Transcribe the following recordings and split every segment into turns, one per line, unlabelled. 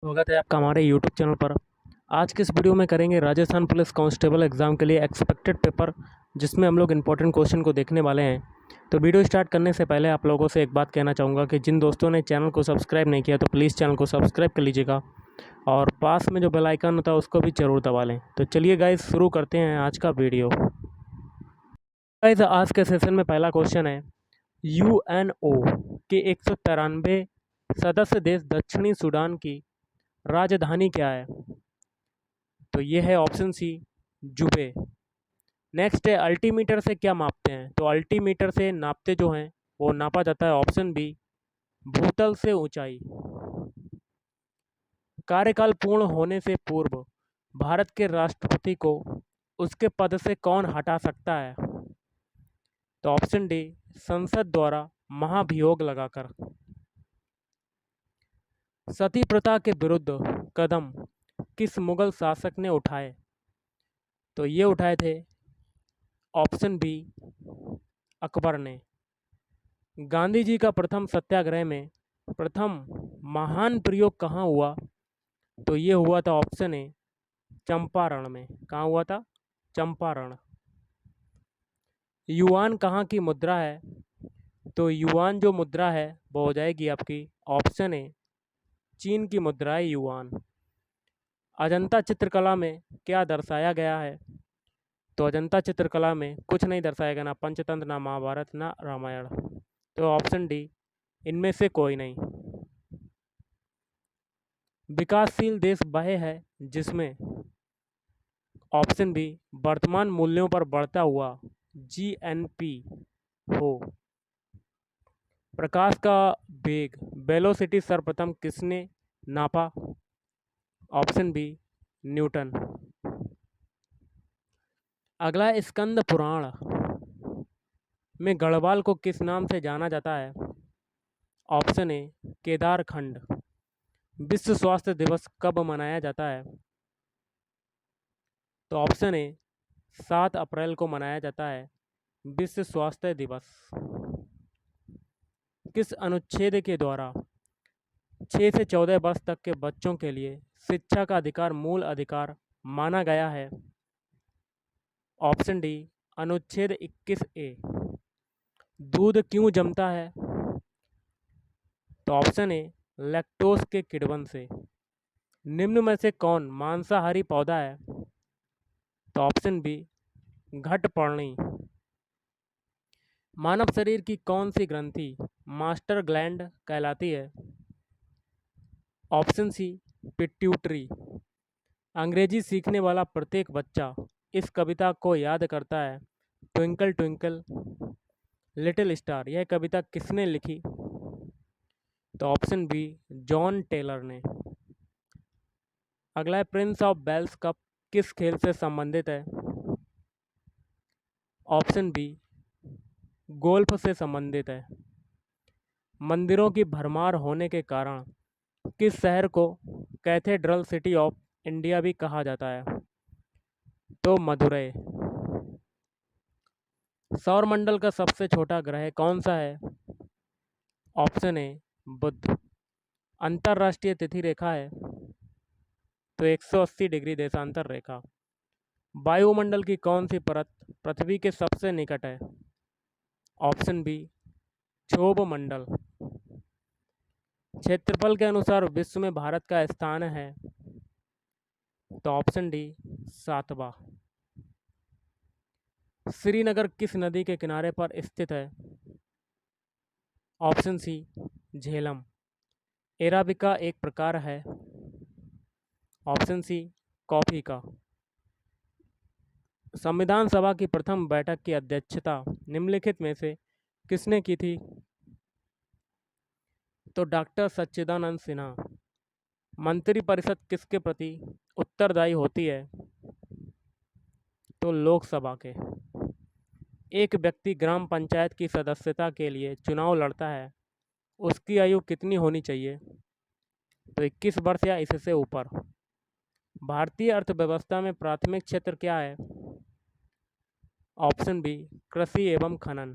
स्वागत है आपका हमारे यूट्यूब चैनल पर। आज के इस वीडियो में करेंगे राजस्थान पुलिस कांस्टेबल एग्ज़ाम के लिए एक्सपेक्टेड पेपर, जिसमें हम लोग इंपॉर्टेंट क्वेश्चन को देखने वाले हैं। तो वीडियो स्टार्ट करने से पहले आप लोगों से एक बात कहना चाहूँगा कि जिन दोस्तों ने चैनल को सब्सक्राइब नहीं किया तो प्लीज़ चैनल को सब्सक्राइब कर लीजिएगा और पास में जो बेल आइकन होता है उसको भी ज़रूर दबा लें। तो चलिए गाइस, शुरू करते हैं आज का वीडियो। गाइस, आज के सेशन में पहला क्वेश्चन है, यूएनओ के 193 सदस्य देश दक्षिणी सूडान की राजधानी क्या है? तो ये है ऑप्शन सी, जुबे। नेक्स्ट है, अल्टीमीटर से क्या मापते हैं? तो अल्टीमीटर से नापते जो हैं वो नापा जाता है ऑप्शन बी, भूतल से ऊंचाई। कार्यकाल पूर्ण होने से पूर्व भारत के राष्ट्रपति को उसके पद से कौन हटा सकता है? तो ऑप्शन डी, संसद द्वारा महाभियोग लगाकर। सती प्रथा के विरुद्ध कदम किस मुगल शासक ने उठाए? तो ये उठाए थे ऑप्शन बी, अकबर ने। गांधी जी का प्रथम सत्याग्रह में प्रथम महान प्रयोग कहाँ हुआ? तो ये हुआ था ऑप्शन ए, चंपारण में। कहाँ हुआ था? चंपारण। युआन कहाँ की मुद्रा है? तो युआन जो मुद्रा है वो हो जाएगी आपकी ऑप्शन ए, चीन की मुद्रा है युआन। अजंता चित्रकला में क्या दर्शाया गया है? तो अजंता चित्रकला में कुछ नहीं दर्शाया गया, ना पंचतंत्र, ना महाभारत, ना रामायण। तो ऑप्शन डी, इनमें से कोई नहीं। विकासशील देश वह है जिसमें ऑप्शन बी, वर्तमान मूल्यों पर बढ़ता हुआ जीएनपी हो। प्रकाश का वेग, वेलोसिटी, सर्वप्रथम किसने नापा? Option B, Newton. अगला है, स्कंद पुराण में गढ़वाल को किस नाम से जाना जाता है? ऑप्शन ए, केदार खंड। विश्व स्वास्थ्य दिवस कब मनाया जाता है? तो ऑप्शन ए, 7 अप्रैल को मनाया जाता है विश्व स्वास्थ्य दिवस। किस अनुच्छेद के द्वारा 6 से 14 वर्ष तक के बच्चों के लिए शिक्षा का अधिकार मूल अधिकार माना गया है? ऑप्शन डी, अनुच्छेद 21 ए। दूध क्यों जमता है? तो ऑप्शन ए, लैक्टोज के किण्वन से। निम्न में से कौन मांसाहारी पौधा है? तो ऑप्शन बी, घटपर्णी। मानव शरीर की कौन सी ग्रंथि मास्टर ग्लैंड कहलाती है? Option C, pituitary. अंग्रेजी सीखने वाला प्रत्येक बच्चा इस कविता को याद करता है, ट्विंकल ट्विंकल लिटिल स्टार। यह कविता किसने लिखी? तो ऑप्शन बी, जॉन टेलर ने। अगला है, प्रिंस ऑफ वेल्स कप किस खेल से संबंधित है? ऑप्शन बी, गोल्फ से संबंधित है। मंदिरों की भरमार होने के कारण किस शहर को कैथेड्रल सिटी ऑफ इंडिया भी कहा जाता है? तो मदुरई। सौरमंडल का सबसे छोटा ग्रह कौन सा है? ऑप्शन ए, बुध। अंतरराष्ट्रीय तिथि रेखा है तो 180 डिग्री देशांतर रेखा। वायुमंडल की कौन सी परत पृथ्वी के सबसे निकट है? ऑप्शन बी, क्षोभ मंडल। क्षेत्रफल के अनुसार विश्व में भारत का स्थान है? तो ऑप्शन डी, 7वां। श्रीनगर किस नदी के किनारे पर स्थित है? ऑप्शन सी, झेलम। एराबिका एक प्रकार है? ऑप्शन सी, कॉफी का। संविधान सभा की प्रथम बैठक की अध्यक्षता निम्नलिखित में से किसने की थी? तो डॉक्टर सच्चिदानंद सिन्हा। मंत्रिपरिषद किसके प्रति उत्तरदायी होती है? तो लोकसभा के। एक व्यक्ति ग्राम पंचायत की सदस्यता के लिए चुनाव लड़ता है, उसकी आयु कितनी होनी चाहिए? तो 21 वर्ष या इससे ऊपर। भारतीय अर्थव्यवस्था में प्राथमिक क्षेत्र क्या है? ऑप्शन बी, कृषि एवं खनन।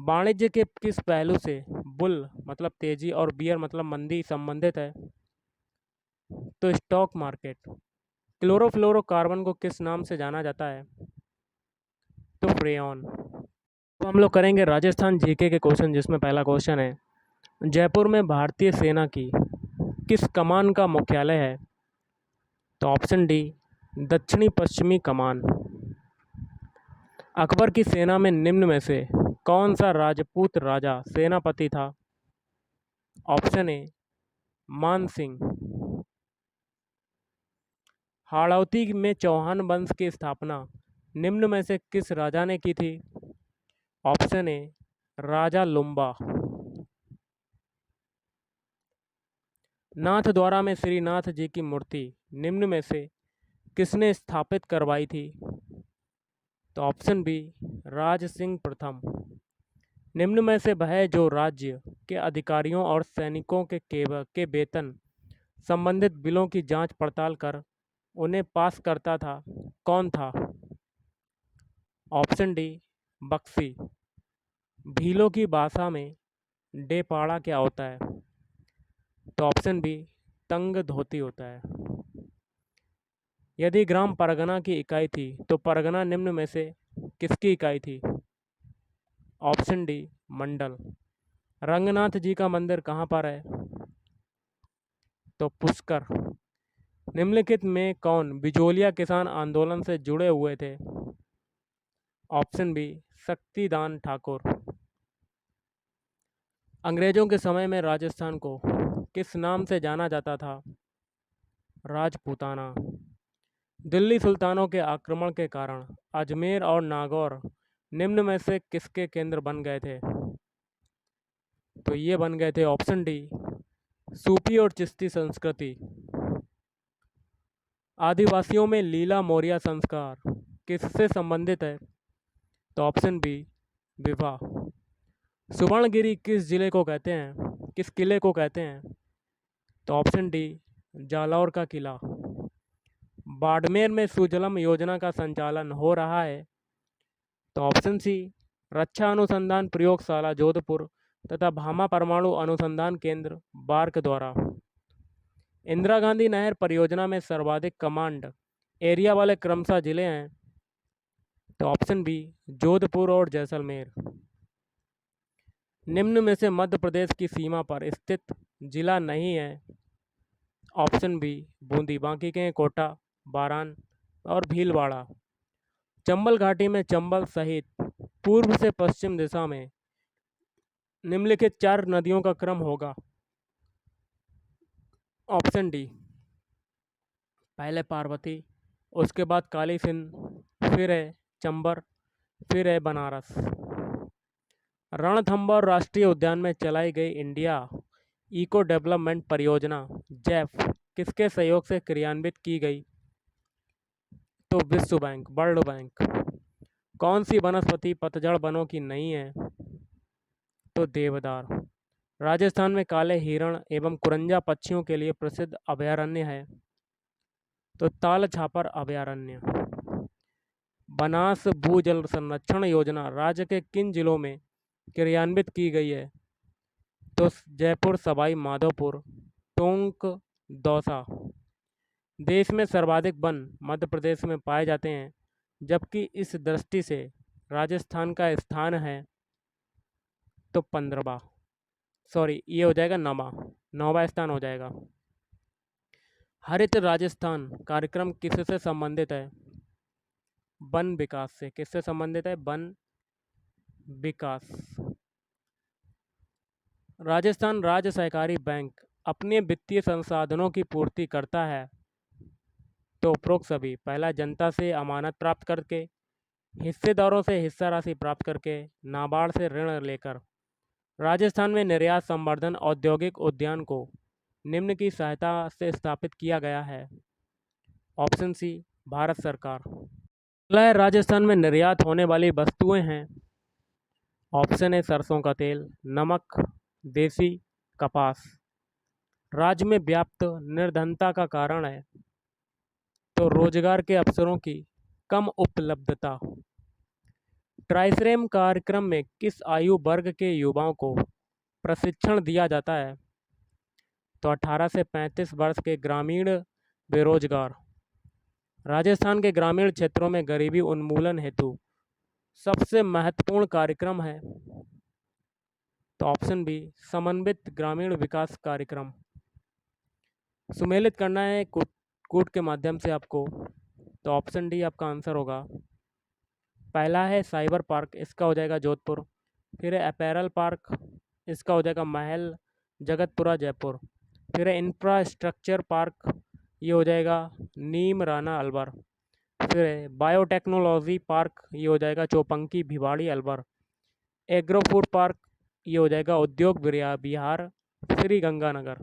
वाणिज्य के किस पहलू से बुल मतलब तेजी और बियर मतलब मंदी संबंधित है? तो स्टॉक मार्केट। क्लोरोफ्लोरोकार्बन को किस नाम से जाना जाता है? तो फ्रेयॉन। तो हम लोग करेंगे राजस्थान जीके के क्वेश्चन, जिसमें पहला क्वेश्चन है, जयपुर में भारतीय सेना की किस कमान का मुख्यालय है? तो ऑप्शन डी, दक्षिणी पश्चिमी कमान। अकबर की सेना में निम्न में से कौन सा राजपूत राजा सेनापति था? ऑप्शन ए, मान सिंह। हाड़ौती में चौहान वंश की स्थापना निम्न में से किस राजा ने की थी? ऑप्शन ए, राजा लुम्बा। नाथ द्वारा में श्रीनाथ जी की मूर्ति निम्न में से किसने स्थापित करवाई थी? तो ऑप्शन बी, राज सिंह प्रथम। निम्न में से वह जो राज्य के अधिकारियों और सैनिकों के वेतन संबंधित बिलों की जांच पड़ताल कर उन्हें पास करता था, कौन था? Option D, Bakshi. भीलों की भाषा में डेपाड़ा क्या होता है? तो ऑप्शन बी, तंग धोती होता है। यदि ग्राम परगना की इकाई थी तो परगना निम्न में से किसकी इकाई थी? ऑप्शन डी, मंडल। रंगनाथ जी का मंदिर कहाँ पर है? तो पुष्कर। निम्नलिखित में कौन बिजोलिया किसान आंदोलन से जुड़े हुए थे? Option B, Shaktidan Thakur. अंग्रेजों के समय में राजस्थान को किस नाम से जाना जाता था? राजपूताना। दिल्ली सुल्तानों के आक्रमण के कारण अजमेर और नागौर निम्न में से किसके केंद्र बन गए थे? तो ये बन गए थे ऑप्शन डी, सूफी और चिश्ती संस्कृति। आदिवासियों में लीला मोरिया संस्कार किससे संबंधित है? तो ऑप्शन बी, विवाह। सुवर्णगिरी किस जिले को कहते हैं, किस किले को कहते हैं? तो ऑप्शन डी, जालौर का किला। बाड़मेर में सुजलम योजना का संचालन हो रहा है। तो ऑप्शन सी, रक्षा अनुसंधान प्रयोगशाला जोधपुर तथा भामा परमाणु अनुसंधान केंद्र बार्क द्वारा। इंदिरा गांधी नहर परियोजना में सर्वाधिक कमांड एरिया वाले क्रमशः जिले हैं। तो ऑप्शन बी, जोधपुर और जैसलमेर। निम्न में से मध्य प्रदेश की सीमा पर स्थित जिला नहीं है। Option B, Bundi. बाकी के हैं कोटा, बारान और भीलवाड़ा। चंबल घाटी में चंबल सहित पूर्व से पश्चिम दिशा में निम्नलिखित 4 नदियों का क्रम होगा। ऑप्शन डी, पहले पार्वती, उसके बाद काली सिंध, फिर है चंबर, फिर है बनारस। रणथंभौर राष्ट्रीय उद्यान में चलाई गई इंडिया इको डेवलपमेंट परियोजना जैफ किसके सहयोग से क्रियान्वित की गई? तो विश्व बैंक, वर्ल्ड बैंक। कौन सी वनस्पति पतझड़ वनों की नहीं है? तो देवदार। राजस्थान में काले हिरण एवं कुरंजा पक्षियों के लिए प्रसिद्ध अभयारण्य है। तो ताल छापर अभयारण्य। बनास भूजल संरक्षण योजना राज्य के किन जिलों में क्रियान्वित की गई है? तो जयपुर, सवाई माधोपुर, टोंक, दौसा। देश में सर्वाधिक वन मध्य प्रदेश में पाए जाते हैं, जबकि इस दृष्टि से राजस्थान का स्थान है तो 15वां, सॉरी ये हो जाएगा 9वां स्थान हो जाएगा। हरित राजस्थान कार्यक्रम किससे संबंधित है? वन विकास से। किससे संबंधित है? वन विकास। राजस्थान राज्य सहकारी बैंक अपने वित्तीय संसाधनों की पूर्ति करता है। तो उपरोक्त सभी, पहला जनता से अमानत प्राप्त करके, हिस्सेदारों से हिस्सा राशि प्राप्त करके, नाबार्ड से ऋण लेकर। राजस्थान में निर्यात संवर्धन औद्योगिक उद्यान को निम्न की सहायता से स्थापित किया गया है। ऑप्शन सी, भारत सरकार। अगला है राजस्थान में निर्यात होने वाली वस्तुएं हैं। ऑप्शन है सरसों का तेल, नमक, देसी कपास। राज्य में व्याप्त निर्धनता का कारण है। तो रोजगार के अवसरों की कम उपलब्धता। ट्राइसेम कार्यक्रम में किस आयु वर्ग के युवाओं को प्रशिक्षण दिया जाता है? तो 18 से 35 वर्ष के ग्रामीण बेरोजगार। राजस्थान के ग्रामीण क्षेत्रों में गरीबी उन्मूलन हेतु सबसे महत्वपूर्ण कार्यक्रम है। तो ऑप्शन बी समन्वित ग्रामीण विकास कार्यक्रम। सुमेलित करना है कूट के माध्यम से आपको। तो ऑप्शन डी आपका आंसर होगा। पहला है साइबर पार्क, इसका हो जाएगा जोधपुर। फिर है अपैरल पार्क, इसका हो जाएगा महल जगतपुरा जयपुर। फिर है इंफ्रास्ट्रक्चर पार्क, ये हो जाएगा नीम राना अलवर। फिर है बायोटेक्नोलॉजी पार्क, ये हो जाएगा Chopanki Bhiwadi Alwar. Agro food park, ये हो जाएगा उद्योग बिहार श्री गंगानगर।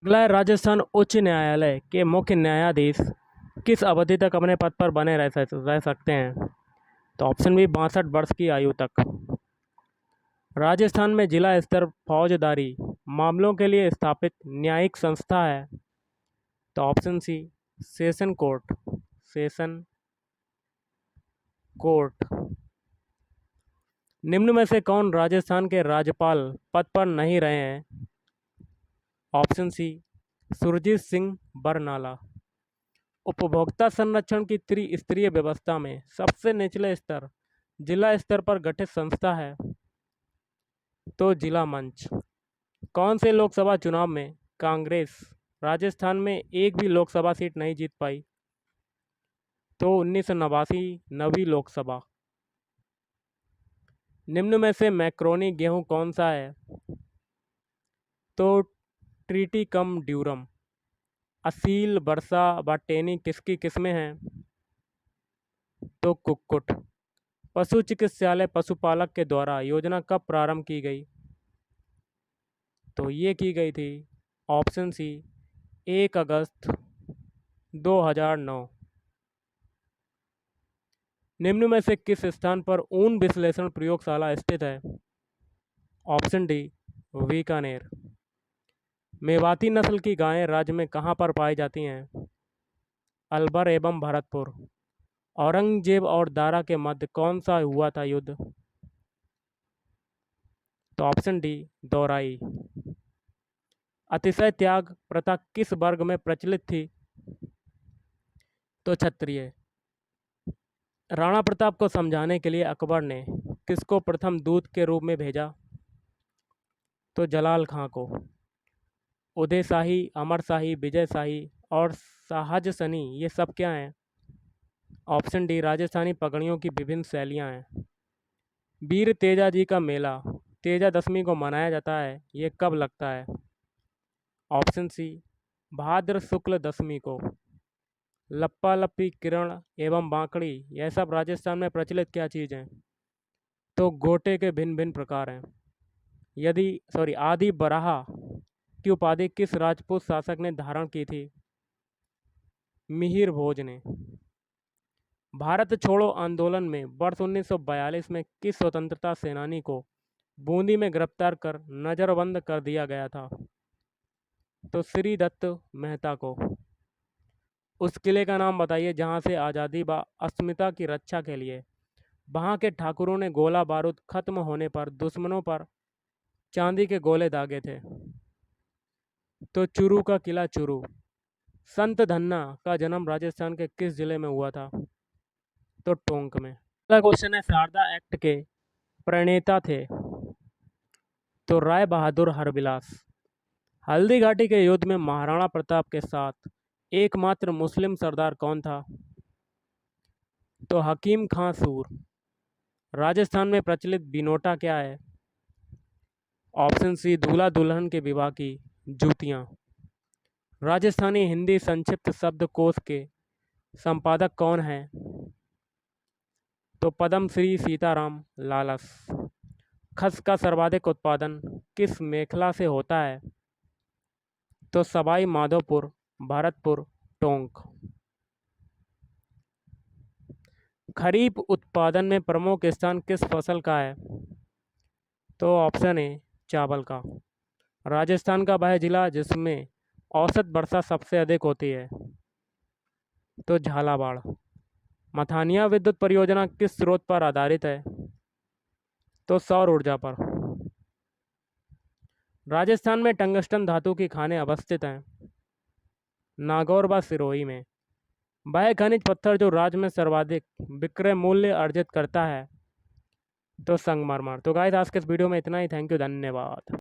अगला है राजस्थान उच्च न्यायालय के मुख्य न्यायाधीश किस अवधि तक अपने पद पर बने रह सकते हैं? तो ऑप्शन बी 62 वर्ष की आयु तक। राजस्थान में जिला स्तर फौजदारी मामलों के लिए स्थापित न्यायिक संस्था है। तो option C session court. Session court. निम्न में से कौन राजस्थान के राज्यपाल पद पर नहीं रहे हैं? Option C Surjit Singh Barnala. उपभोक्ता संरक्षण की त्रिस्तरीय व्यवस्था में सबसे निचले स्तर जिला स्तर पर गठित संस्था है। तो जिला मंच। कौन से लोकसभा चुनाव में कांग्रेस राजस्थान में एक भी लोकसभा सीट नहीं जीत पाई? तो 1989 नवी लोकसभा। निम्न में से मैक्रोनी गेहूं कौन सा है? तो ट्रिटिकम ड्यूरम। असील वर्षा बाटेनी किसकी किस्में हैं? तो कुक्कुट। पशु चिकित्सालय पशुपालक के द्वारा योजना कब प्रारंभ की गई? तो ये की गई थी ऑप्शन सी 1 अगस्त 2009। निम्न में से किस स्थान पर ऊन विश्लेषण प्रयोगशाला स्थित है? Option D Bikaner. मेवाती नस्ल की गायें राज्य में कहाँ पर पाई जाती हैं? अलवर एवं भरतपुर। औरंगजेब और दारा के मध्य कौन सा हुआ था युद्ध? तो ऑप्शन डी दौराई। अतिशय त्याग प्रथा किस वर्ग में प्रचलित थी? तो क्षत्रिय। राणा प्रताप को समझाने के लिए अकबर ने किसको प्रथम दूत के रूप में भेजा? तो जलाल खां को। उदय शाही, अमर शाही, विजय शाही और साहज सनी ये सब क्या हैं? ऑप्शन डी राजस्थानी पगड़ियों की विभिन्न शैलियां हैं। वीर तेजा जी का मेला तेजा दशमी को मनाया जाता है, ये कब लगता है? ऑप्शन सी भाद्र शुक्ल दशमी को। लप्पा लप्पी, किरण एवं बांकड़ी यह सब राजस्थान में प्रचलित क्या चीज़ हैं? तो गोटे के भिन्न भिन्न प्रकार हैं। आदि बराहा की उपाधि किस राजपूत शासक ने धारण की थी? मिहिर भोज ने। भारत छोड़ो आंदोलन में वर्ष 1942 में किस स्वतंत्रता सेनानी को बूंदी में गिरफ्तार कर नज़रबंद कर दिया गया था? तो श्री दत्त मेहता को। उस किले का नाम बताइए जहां से आज़ादी व अस्मिता की रक्षा के लिए वहां के ठाकुरों ने गोला बारूद खत्म होने पर दुश्मनों पर चांदी के गोले दागे थे। तो चूरू का किला चूरू। संत धन्ना का जन्म राजस्थान के किस जिले में हुआ था? तो टोंक में। अगला क्वेश्चन है शारदा एक्ट के प्रणेता थे? तो राय बहादुर हरविलास। हल्दी घाटी के युद्ध में महाराणा प्रताप के साथ एकमात्र मुस्लिम सरदार कौन था? तो हकीम खां सूर। राजस्थान में प्रचलित बिनोटा क्या है? ऑप्शन सी दूल्हा दुल्हन के विवाह की जूतियाँ। राजस्थानी हिंदी संक्षिप्त शब्दकोश के संपादक कौन हैं? तो पद्म श्री सीताराम लालस। खस का सर्वाधिक उत्पादन किस मेखला से होता है? तो सवाई माधोपुर, भरतपुर, टोंक। खरीफ उत्पादन में प्रमुख स्थान किस फसल का है? तो ऑप्शन ए चावल का। राजस्थान का वह जिला जिसमें औसत वर्षा सबसे अधिक होती है? तो झालावाड़। मथानिया विद्युत परियोजना किस स्रोत पर आधारित है? तो सौर ऊर्जा पर। राजस्थान में टंगस्टन धातु की खानें अवस्थित हैं? नागौर व सिरोही में। वह खनिज पत्थर जो राज्य में सर्वाधिक विक्रय मूल्य अर्जित करता है? तो संगमरमर। तो गाइस आज के इस वीडियो में इतना ही। थैंक यू, धन्यवाद।